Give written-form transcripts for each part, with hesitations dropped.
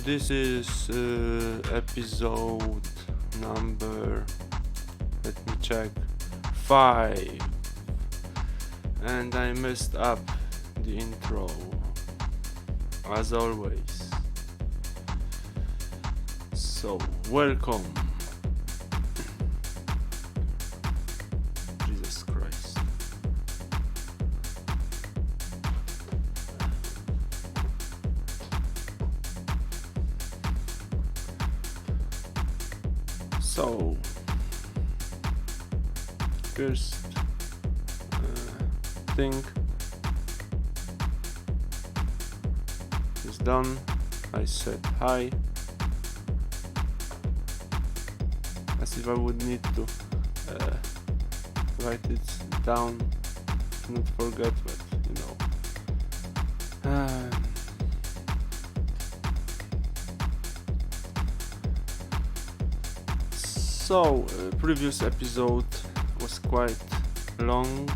This is episode number, let me check, 5, and I messed up the intro, as always. So, welcome. Jesus Christ. So, first thing is done. I said hi, as if I would need to write it down, not forget, but you know. So, previous episode was quite long,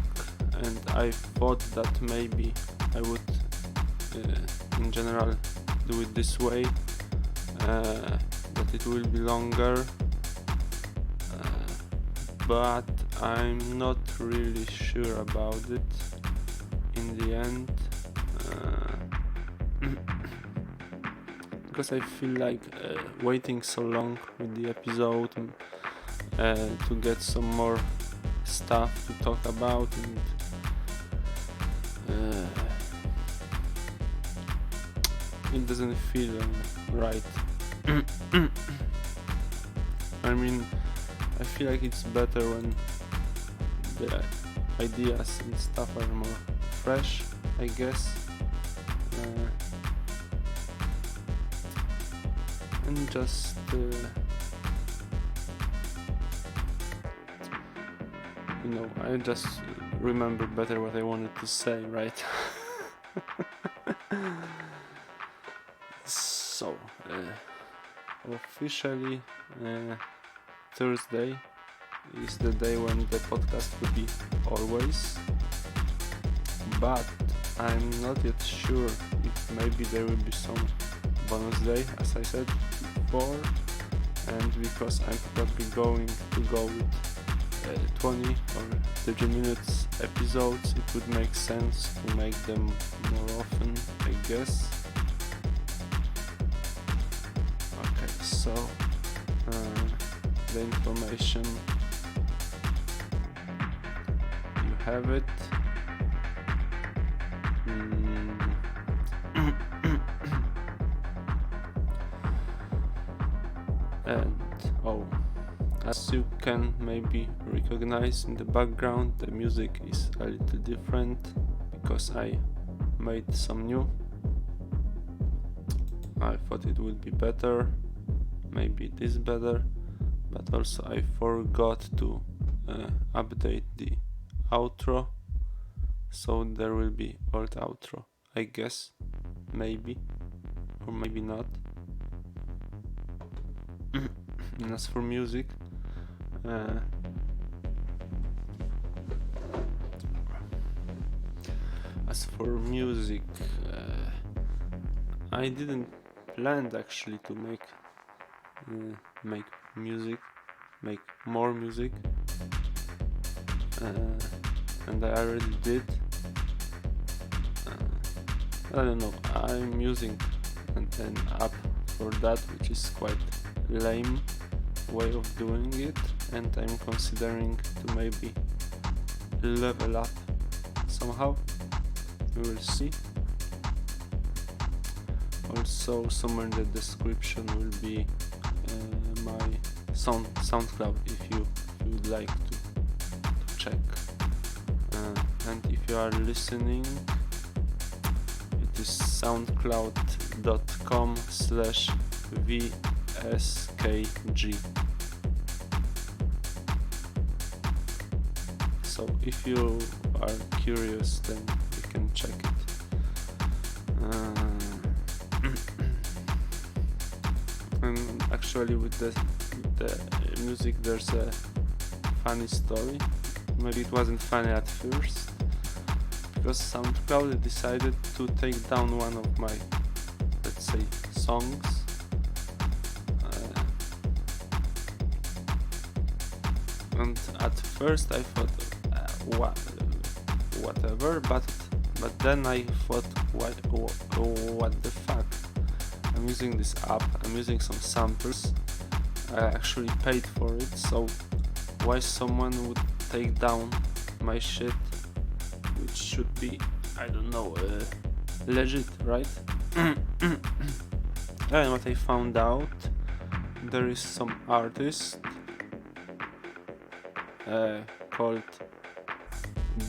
and I thought that maybe I would, in general, do it this way, that it will be longer, but I'm not really sure about it in the end, because I feel like waiting so long with the episode to get some more stuff to talk about, and it doesn't feel right. I mean, I feel like it's better when the ideas and stuff are more fresh, I guess, and just I just remember better what I wanted to say, right? So, officially, Thursday is the day when the podcast will be always, but I'm not yet sure if maybe there will be some bonus day, as I said before, and because I'm probably going to go with 20 or 30 minutes episodes, it would make sense to make them more often, I guess. Okay, so the information, you have it. And as you can maybe recognize in the background, the music is a little different because I made some new. I thought it would be better, maybe it is better, but also I forgot to update the outro, so there will be old outro, I guess, maybe, or maybe not. And as for music, I didn't plan actually to make more music, and I already did. I don't know, I'm using an app for that, which is quite lame way of doing it, and I'm considering to maybe level up somehow. We will see. Also, somewhere in the description will be my Soundcloud if you would like to check. And if you are listening, it is soundcloud.com/VSKG. So if you are curious, then you can check it. And actually with the music there's a funny story. Maybe it wasn't funny at first, because Soundcloud decided to take down one of my, let's say, songs. And at first I thought, whatever, but then I thought, what the fuck? I'm using this app, I'm using some samples, I actually paid for it, so why someone would take down my shit, which should be, I don't know, legit, right? And what I found out, there is some artist called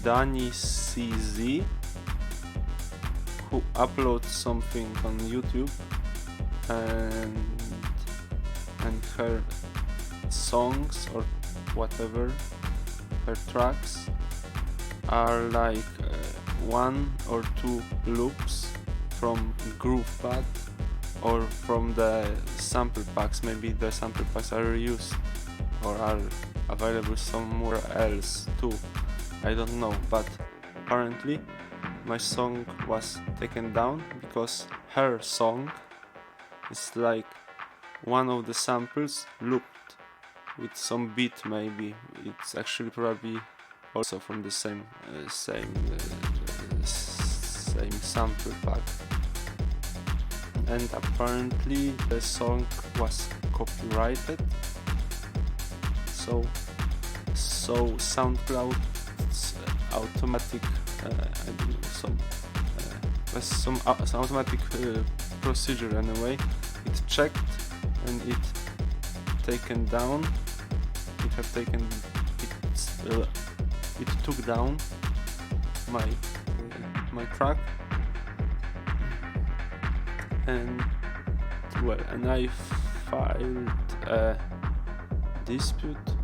Danny CZ who uploads something on YouTube, and her songs or whatever, her tracks are like one or two loops from GroovePad or from the sample packs. Maybe the sample packs are reused or are available somewhere else too, I don't know, but apparently my song was taken down because her song is like one of the samples looped with some beat. Maybe it's actually probably also from the same sample pack, and apparently the song was copyrighted, so SoundCloud automatic some automatic procedure anyway. It checked and it taken down. It took down my track, and I filed a dispute,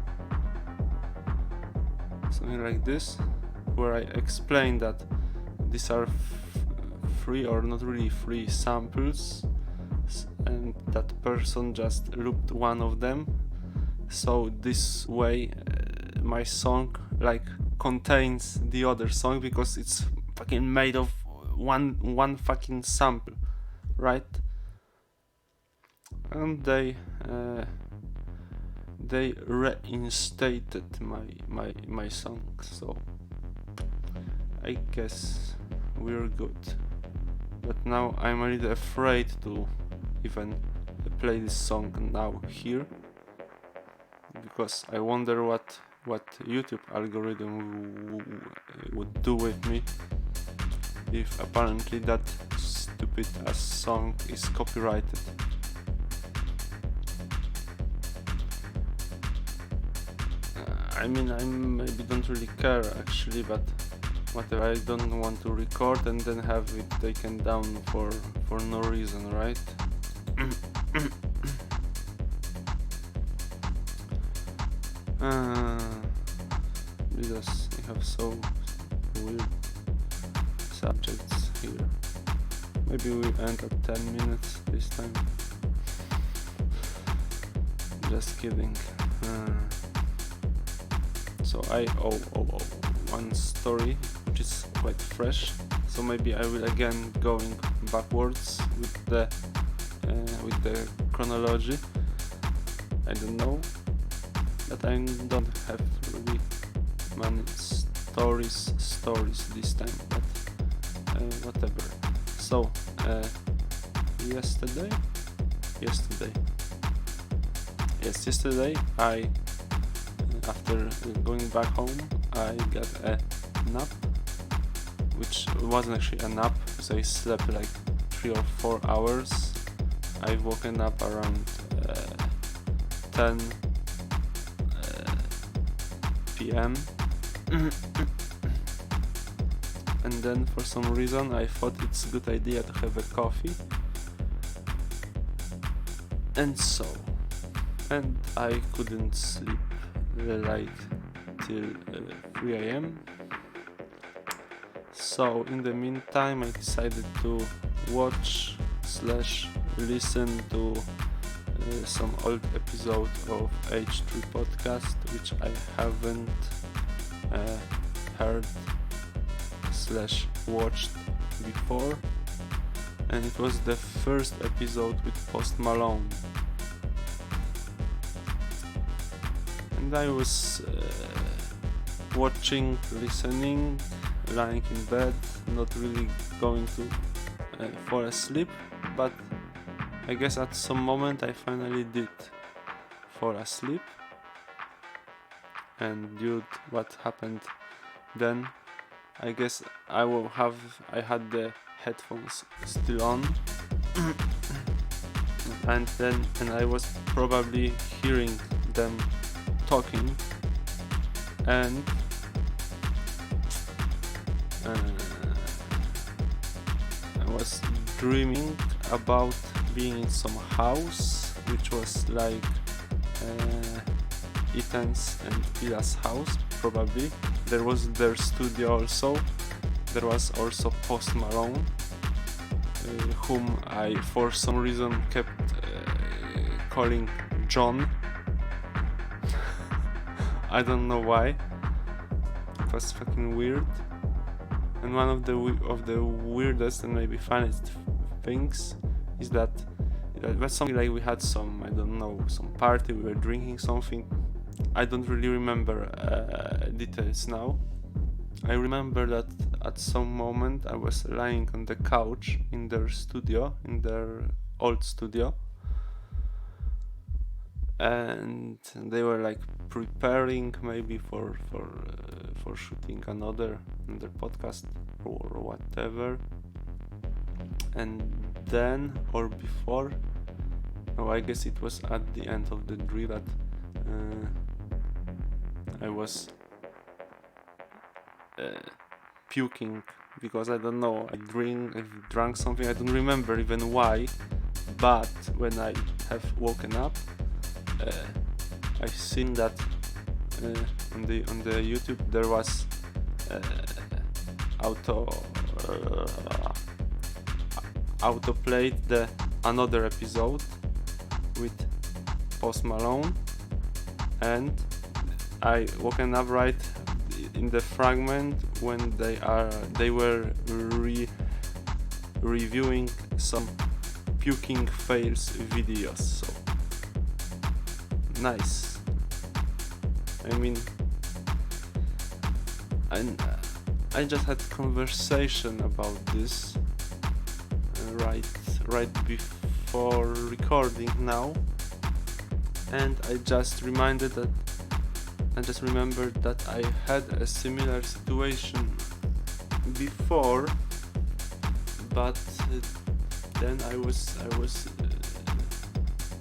something like this, where I explained that these are free or not really free samples, and that person just looped one of them, so this way my song like contains the other song because it's fucking made of one fucking sample, right? And they reinstated my song, so I guess we're good. But now I'm a little afraid to even play this song now here, because I wonder what YouTube algorithm would do with me if apparently that stupid ass song is copyrighted. I mean, I maybe don't really care actually, but whatever, I don't want to record and then have it taken down for no reason, right? Because we have so weird subjects here. Maybe we end at 10 minutes this time. Just kidding. So I owe one story which is quite fresh, so maybe I will again going backwards with the chronology. I don't know, but I don't have really many stories this time, but whatever. So yesterday I, after going back home, I got a nap, which wasn't actually a nap, so I slept like 3 or 4 hours. I've woken up around 10 p.m. And then for some reason I thought it's a good idea to have a coffee, and I couldn't sleep like till 3 a.m. So in the meantime I decided to watch/listen to some old episode of H3 Podcast, which I haven't heard / watched before, and it was the first episode with Post Malone. And I was watching, listening, lying in bed, not really going to fall asleep, but I guess at some moment I finally did fall asleep. And due to what happened then, I guess I had the headphones still on, and I was probably hearing them talking, and I was dreaming about being in some house which was like Ethan's and Ila's house, probably. There was their studio also. There was also Post Malone, whom I for some reason kept calling John. I don't know why. It was fucking weird. And one of the weirdest and maybe funniest things is that it was something like we had some, I don't know, some party, we were drinking something. I don't really remember details now. I remember that at some moment I was lying on the couch in their studio, in their old studio, and they were like preparing maybe for shooting another podcast or whatever. And then, or before, no, I guess it was at the end of the dream that I was puking, because I don't know, I drank something, I don't remember even why, but when I have woken up, I've seen that on the YouTube there was autoplayed the another episode with Post Malone, and I woken up right in the fragment when they were reviewing some puking fails videos. So nice. I mean, and I just had conversation about this right before recording now, and I just remembered that I had a similar situation before, but then I was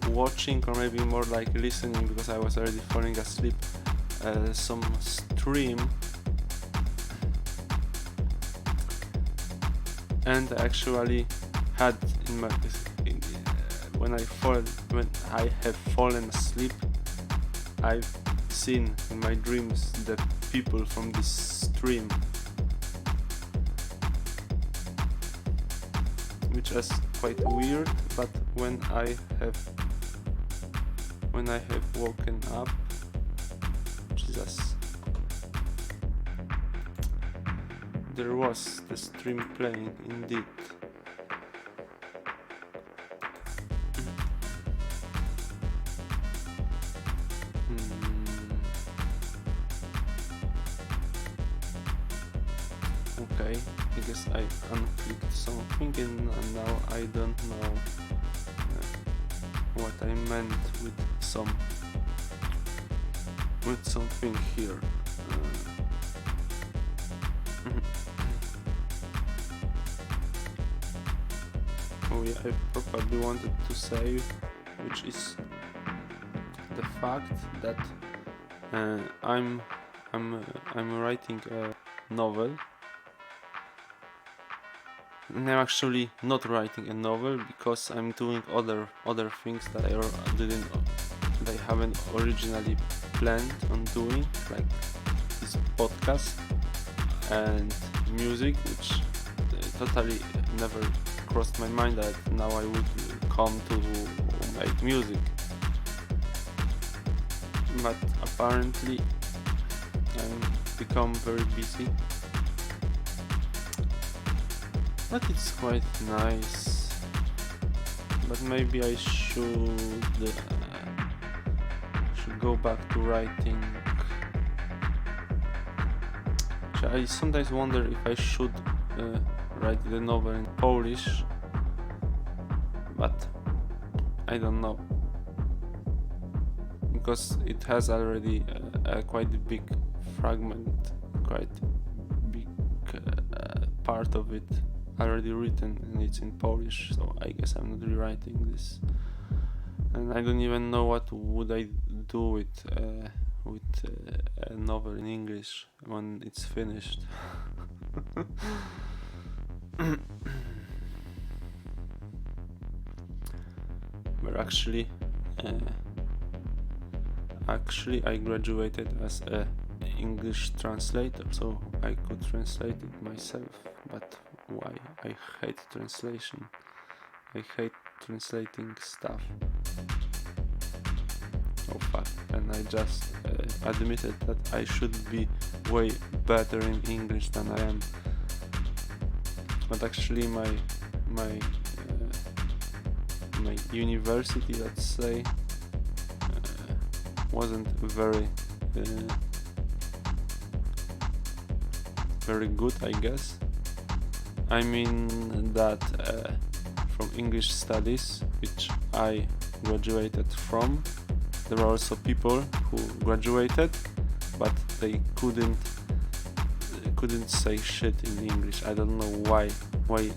watching, or maybe more like listening, because I was already falling asleep, some stream, and I actually had when I have fallen asleep, I've seen in my dreams the people from this stream, which is quite weird. But when I have woken up, Jesus, there was the stream playing indeed. Okay, I guess I unclicked something, and now I don't know what I meant with something here. Oh yeah, I probably wanted to say, which is the fact that I'm writing a novel. And I'm actually not writing a novel, because I'm doing other things that I haven't originally planned on doing, like this podcast and music, which totally never crossed my mind that now I would come to make music. But apparently I'm become very busy, but it's quite nice. But maybe I should go back to writing. I sometimes wonder if I should write the novel in Polish, but I don't know, because it has already a quite big fragment, quite big part of it already written, and it's in Polish, so I guess I'm not rewriting this. And I don't even know what would I do with a novel in English when it's finished. But actually I graduated as a English translator, so I could translate it myself. But why? I hate translation. I hate translating stuff. Oh fuck, and I just admitted that I should be way better in English than I am. But actually my university, let's say, wasn't very good, I guess. I mean that from English studies, which I graduated from, there were also people who graduated, but they couldn't say shit in English. I don't know why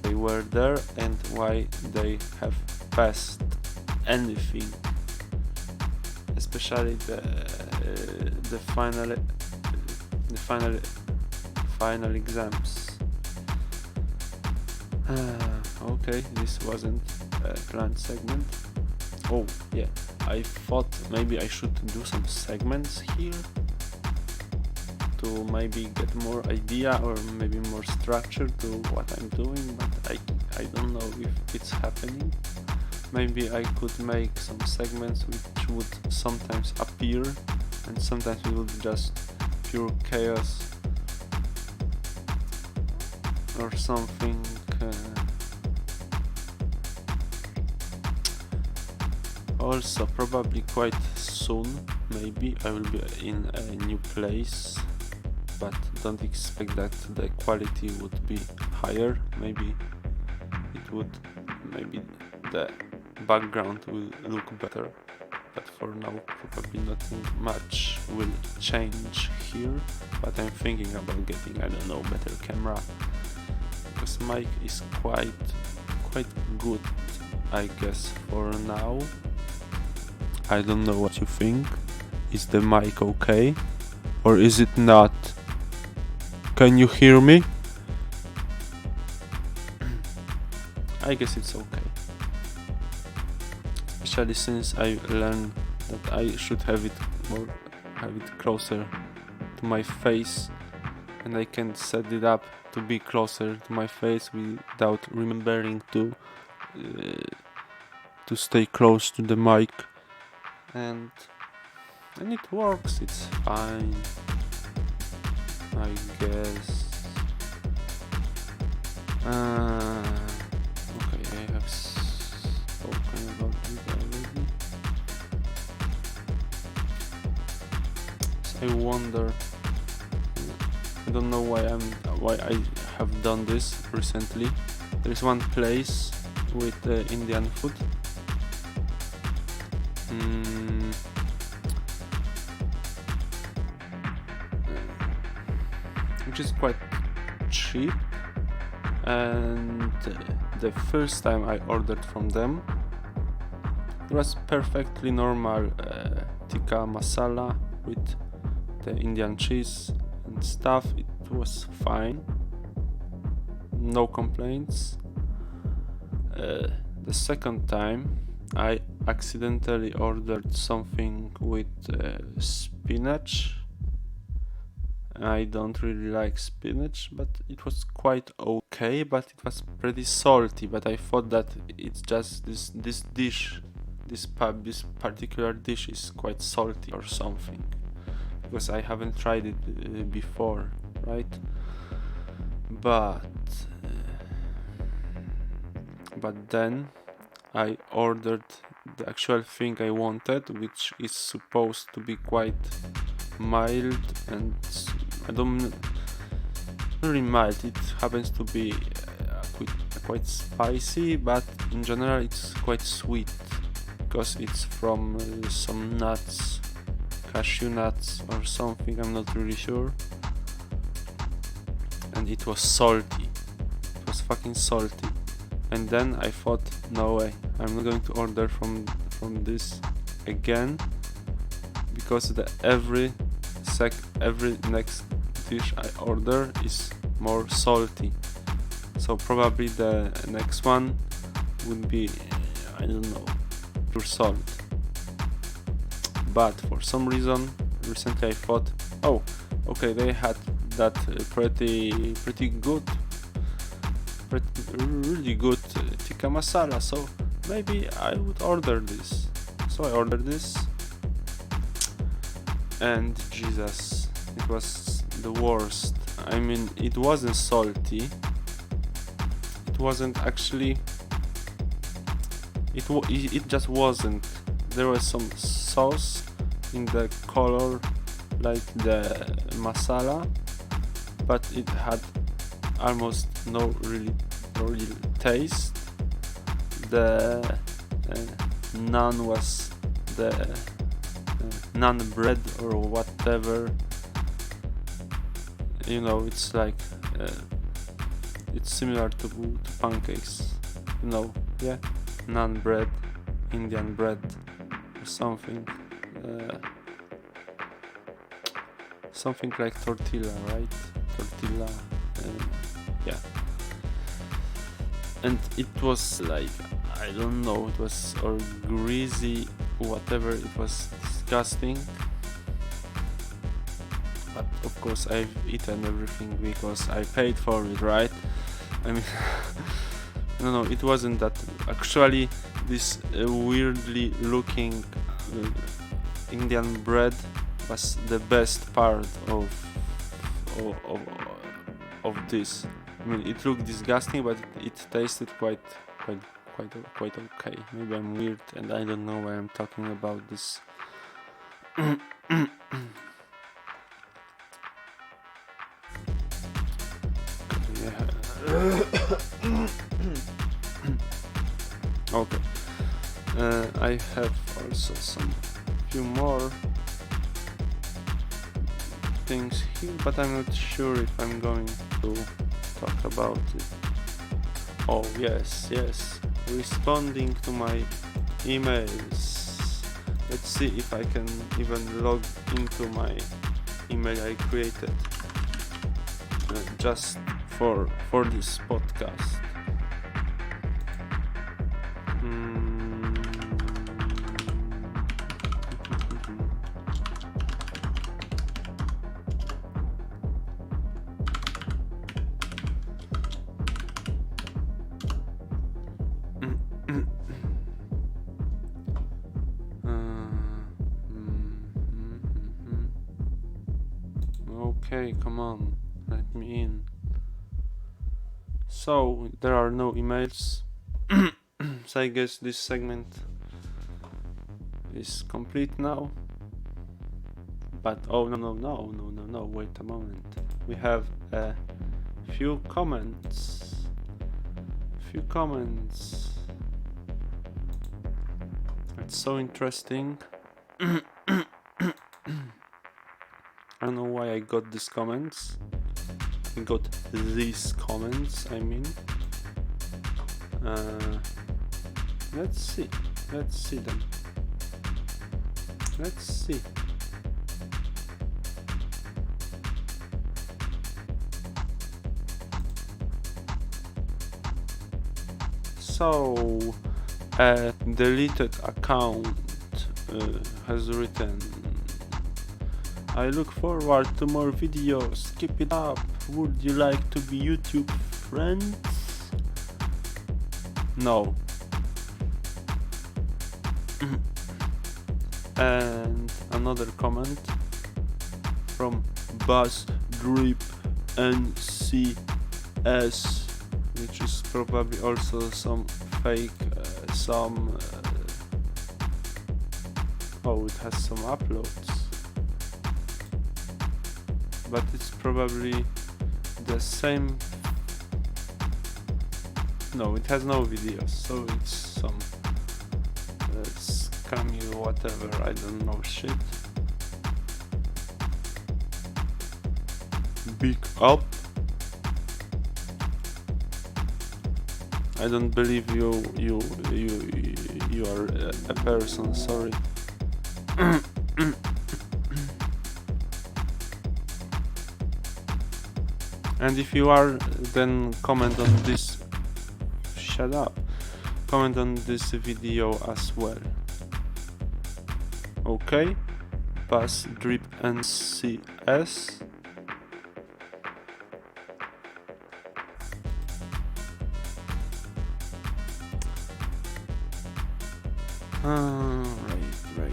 they were there and why they have passed anything, especially the final exams. Okay, this wasn't a planned segment. Oh yeah, I thought maybe I should do some segments here to maybe get more idea or maybe more structure to what I'm doing, but I don't know if it's happening. Maybe I could make some segments which would sometimes appear and sometimes it would just pure chaos or something. Also, probably quite soon, maybe I will be in a new place, but don't expect that the quality would be higher. Maybe the background will look better, but for now probably nothing much will change here. But I'm thinking about getting, I don't know, better camera, because mic is quite good, I guess, for now. I don't know what you think. Is the mic okay? Or is it not? Can you hear me? I guess it's okay. Especially since I learned that I should have it closer to my face, and I can set it up to be closer to my face without remembering to stay close to the mic. And it works, it's fine, I guess. Okay, I have spoken about it already. So I wonder, I don't know why I have done this recently. There is one place with Indian food. Which is quite cheap, and the first time I ordered from them, it was perfectly normal tikka masala with the Indian cheese and stuff. It was fine, no complaints. The second time I accidentally ordered something with spinach. I don't really like spinach, but it was quite okay, but it was pretty salty. But I thought that it's just this particular dish is quite salty or something, because I haven't tried it before, right? But but then I ordered the actual thing I wanted, which is supposed to be quite mild, and I don't really mild. It happens to be quite spicy, but in general it's quite sweet because it's from some nuts, cashew nuts or something. I'm not really sure. And it was salty. It was fucking salty. And then I thought, no way, I'm not going to order from this again, because every next dish I order is more salty. So probably the next one would be, I don't know, pure salt. But for some reason, recently I thought, oh, okay, they had that really good tikka masala, so maybe I would order this. So I ordered this, and Jesus, it was the worst. I mean, it wasn't salty. It wasn't actually. It just wasn't. There was some sauce in the color like the masala, but it had almost no real taste. The naan was the naan bread or whatever. You know, it's like it's similar to pancakes. You know, yeah, naan bread, Indian bread, or something. Something like tortilla, right? Tortilla, yeah. And it was like, I don't know, it was or greasy, whatever. It was disgusting. But of course, I've eaten everything because I paid for it, right? I mean, no, it wasn't that. Actually, this weirdly looking Indian bread was the best part of this. I mean, it looked disgusting, but it tasted quite okay. Maybe I'm weird and I don't know why I'm talking about this. Okay. I have also some few more things here, but I'm not sure if I'm going to talk about it. Oh yes, responding to my emails. Let's see if I can even log into my email I created just for this podcast. Okay, come on, let me in. So, there are no emails, so I guess this segment is complete now. But oh no, wait a moment. We have a few comments. It's so interesting. I don't know why I got these comments. I mean. Let's see them. Let's see. So, a deleted account has written, I look forward to more videos. Keep it up. Would you like to be YouTube friends? No. And another comment from Buzz Drip NCS which is probably also some fake, it has some uploads, but it's probably the same. No, it has no videos, so it's some scammy whatever, I don't know shit. Big up. I don't believe you are a person, sorry. And if you are, then comment on this. Shut up. Comment on this video as well. Okay? Pass drip NCS. Right.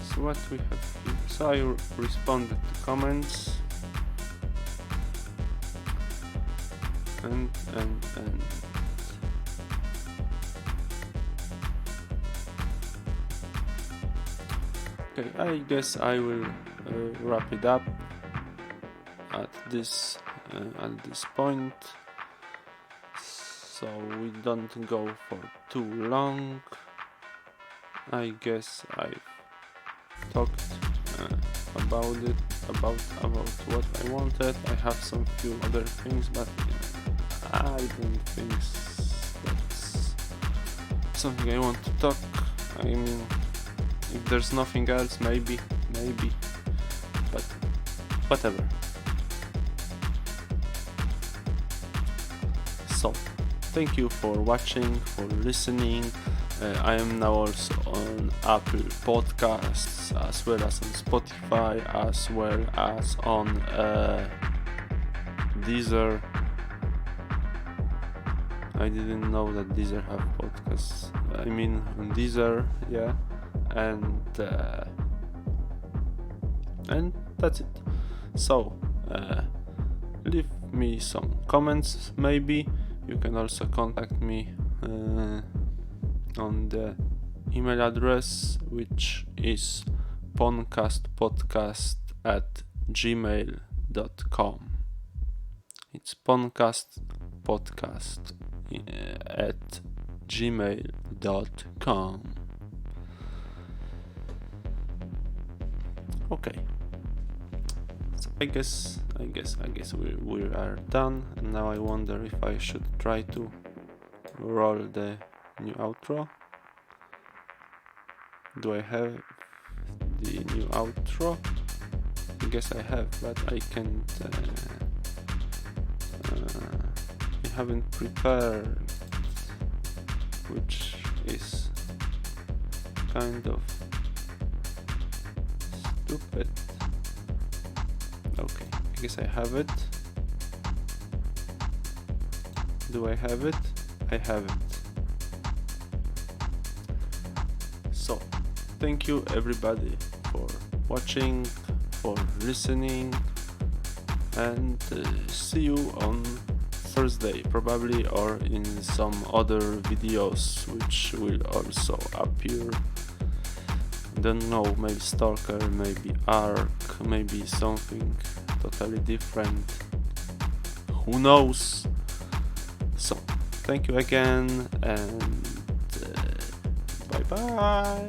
So what we have here? So I responded to comments and okay, I guess I will wrap it up at this point, so we don't go for too long. I guess I've talked about what I wanted. I have some few other things, but I don't think that's something I want to talk. I mean, if there's nothing else, maybe, but whatever. So, thank you for watching, for listening. I am now also on Apple Podcasts, as well as on Spotify, as well as on Deezer. I didn't know that Deezer have podcasts. I mean, on Deezer, yeah, and that's it. So, leave me some comments, maybe. You can also contact me on the email address, which is PONcastPodcast@gmail.com. It's PONcastPodcast@gmail.com. Okay. So I guess we are done, and now I wonder if I should try to roll the new outro. Do I have the new outro? I guess I have, but I can't. I haven't prepared, which is kind of stupid. Okay, I guess I have it. Do I have it? I have it. So, thank you everybody for watching, for listening, and see you on Thursday probably, or in some other videos which will also appear. Don't know, maybe Stalker, maybe Ark, maybe something totally different. Who knows? So, thank you again, and bye bye.